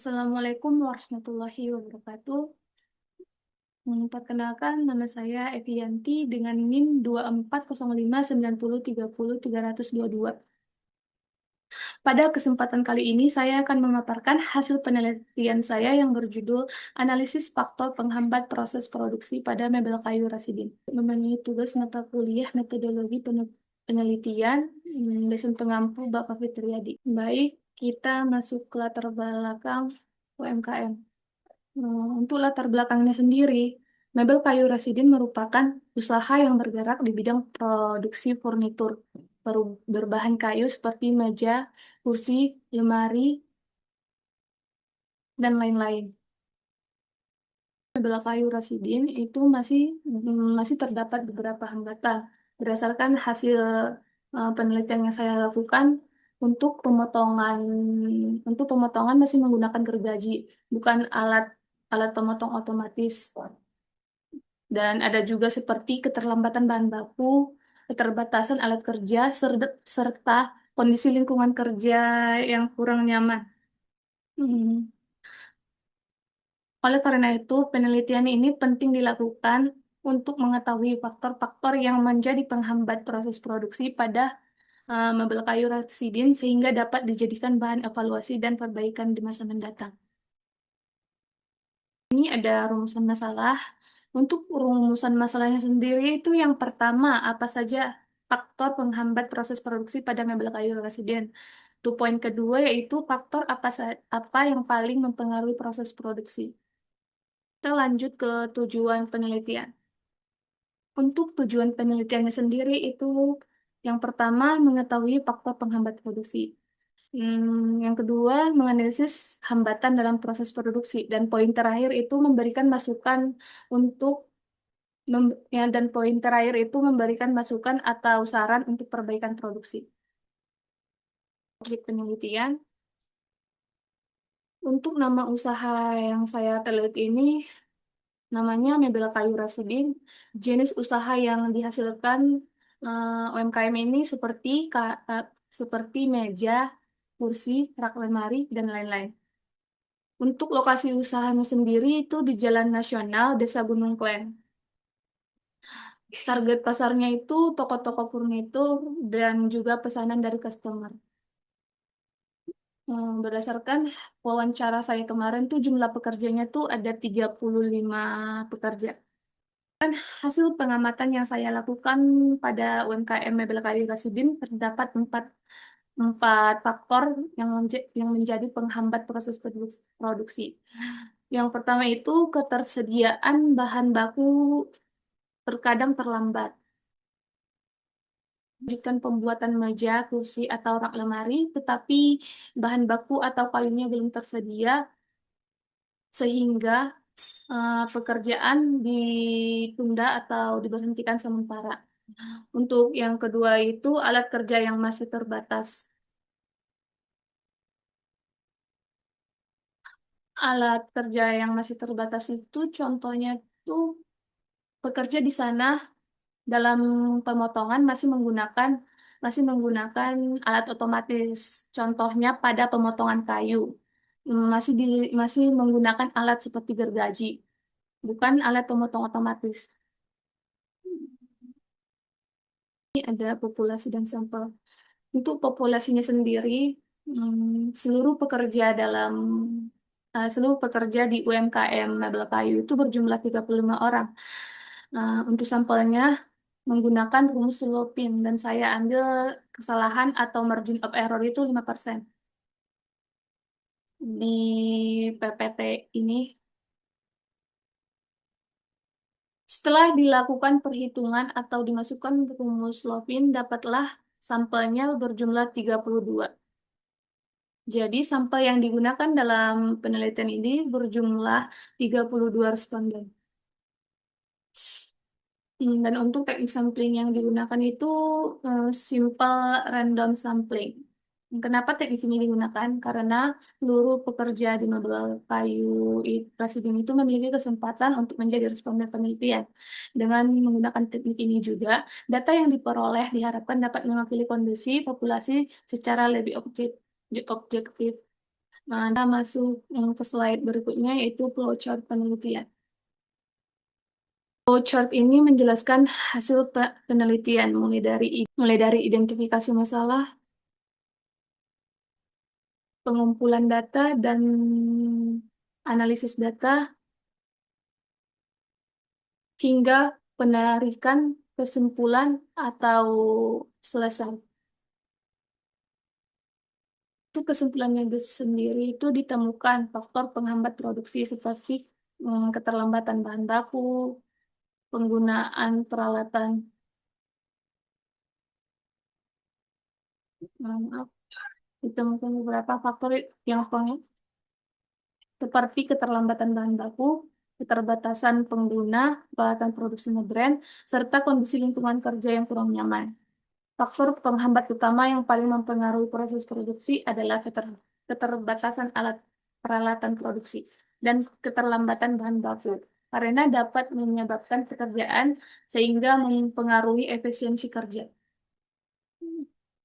Assalamualaikum warahmatullahi wabarakatuh. Perkenalkan, nama saya Evianti dengan NIM 240590300322. Pada kesempatan kali ini, saya akan memaparkan hasil penelitian saya yang berjudul Analisis Faktor Penghambat Proses Produksi pada Mebel Kayu Rasidin. Memenuhi tugas mata kuliah Metodologi Penelitian, dosen pengampu Bapak Fitriadi. Baik, kita masuk ke latar belakang UMKM. Untuk latar belakangnya sendiri, Mebel Kayu Rasidin merupakan usaha yang bergerak di bidang produksi furnitur berbahan kayu seperti meja, kursi, lemari, dan lain-lain. Mebel Kayu Rasidin itu masih terdapat beberapa hambatan berdasarkan hasil penelitian yang saya lakukan untuk pemotongan masih menggunakan gergaji, bukan alat alat pemotong otomatis. Dan ada juga seperti keterlambatan bahan baku, keterbatasan alat kerja, serta kondisi lingkungan kerja yang kurang nyaman. Hmm. Oleh karena itu, penelitian ini penting dilakukan untuk mengetahui faktor-faktor yang menjadi penghambat proses produksi pada mebel kayu Raksidin sehingga dapat dijadikan bahan evaluasi dan perbaikan di masa mendatang. Ini ada rumusan masalah. Untuk rumusan masalahnya sendiri itu yang pertama, apa saja faktor penghambat proses produksi pada mebel kayu residen. Untuk poin kedua yaitu faktor apa yang paling mempengaruhi proses produksi. Kita lanjut ke tujuan penelitian. Untuk tujuan penelitiannya sendiri itu yang pertama mengetahui faktor penghambat produksi. Yang kedua, menganalisis hambatan dalam proses produksi. Dan poin terakhir itu memberikan masukan untuk dan poin terakhir itu memberikan masukan atau saran untuk perbaikan produksi. Objek penelitian. Untuk nama usaha yang saya teliti ini, namanya Mebel Kayu Rasidin. Jenis usaha yang dihasilkan UMKM ini seperti meja, kursi, rak lemari, dan lain-lain. Untuk lokasi usahanya sendiri itu di Jalan Nasional, Desa Gunung Klen. Target pasarnya itu toko-toko furnitur dan juga pesanan dari customer. Berdasarkan wawancara saya kemarin tuh jumlah pekerjanya tuh ada 35 pekerja. Hasil pengamatan yang saya lakukan pada UMKM Mebel Kayu Rasidin terdapat empat faktor yang menjadi penghambat proses produksi. Yang pertama itu ketersediaan bahan baku terkadang terlambat. Lanjutkan pembuatan meja, kursi, atau rak lemari, tetapi bahan baku atau kayunya belum tersedia, sehingga pekerjaan ditunda atau diberhentikan sementara. Untuk yang kedua itu alat kerja yang masih terbatas. Alat kerja yang masih terbatas itu contohnya tuh pekerja di sana dalam pemotongan masih menggunakan alat otomatis. Contohnya pada pemotongan kayu masih menggunakan alat seperti gergaji, bukan alat pemotong otomatis. Ini ada populasi dan sampel. Untuk populasinya sendiri, seluruh pekerja di UMKM Mebel Kayu itu berjumlah 35 orang. Untuk sampelnya menggunakan rumus Lopin dan saya ambil kesalahan atau margin of error itu 5%. Di PPT ini, setelah dilakukan perhitungan atau dimasukkan rumus Lopin, dapatlah sampelnya berjumlah 32. Jadi sampel yang digunakan dalam penelitian ini berjumlah 32 responden. Dan untuk teknik sampling yang digunakan itu simple random sampling. Kenapa teknik ini digunakan? Karena seluruh pekerja di Mebel Kayu Presiden itu memiliki kesempatan untuk menjadi responden penelitian. Dengan menggunakan teknik ini juga, data yang diperoleh diharapkan dapat mewakili kondisi populasi secara lebih objektif. Nah, kita masuk ke slide berikutnya yaitu flowchart penelitian. Flowchart ini menjelaskan hasil penelitian mulai dari identifikasi masalah, pengumpulan data dan analisis data hingga penarikan kesimpulan atau selesai. Itu kesimpulannya itu sendiri itu ditemukan faktor penghambat produksi seperti keterlambatan bahan baku, penggunaan peralatan, maaf, ditemukan beberapa faktor yang seperti keterlambatan bahan baku, keterbatasan pengguna, peralatan produksi brand, serta kondisi lingkungan kerja yang kurang nyaman. Faktor penghambat utama yang paling mempengaruhi proses produksi adalah keterbatasan alat peralatan produksi dan keterlambatan bahan baku, karena dapat menyebabkan pekerjaan sehingga mempengaruhi efisiensi kerja.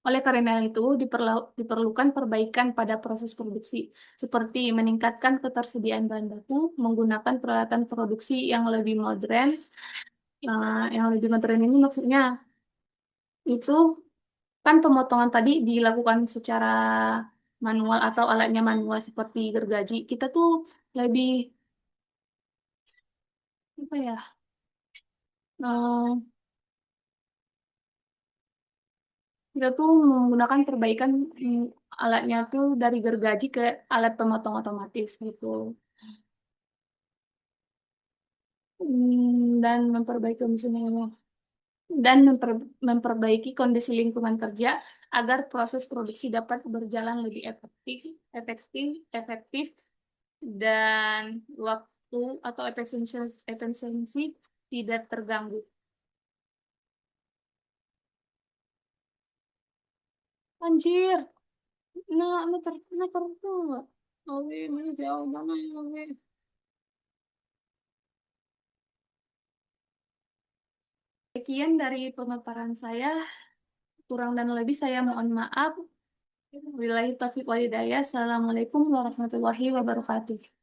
Oleh karena itu, diperlukan perbaikan pada proses produksi, seperti meningkatkan ketersediaan bahan baku, menggunakan peralatan produksi yang lebih modern. Nah, yang lebih modern ini maksudnya itu kan pemotongan tadi dilakukan secara manual atau alatnya manual seperti gergaji. Kita tuh lebih apa ya? eh, Kita tuh menggunakan perbaikan alatnya tuh dari gergaji ke alat pemotong otomatis gitu. Dan memperbaiki mesinnya dan memperbaiki kondisi lingkungan kerja agar proses produksi dapat berjalan lebih efektif dan waktu atau efisiensi tidak terganggu. Anjir, nah tertuh. Oke, ini jauh mana ya, oke. Sekian dari pemaparan saya, kurang dan lebih saya mohon maaf. Wabillahi taufiq walhidayah. Assalamualaikum warahmatullahi wabarakatuh.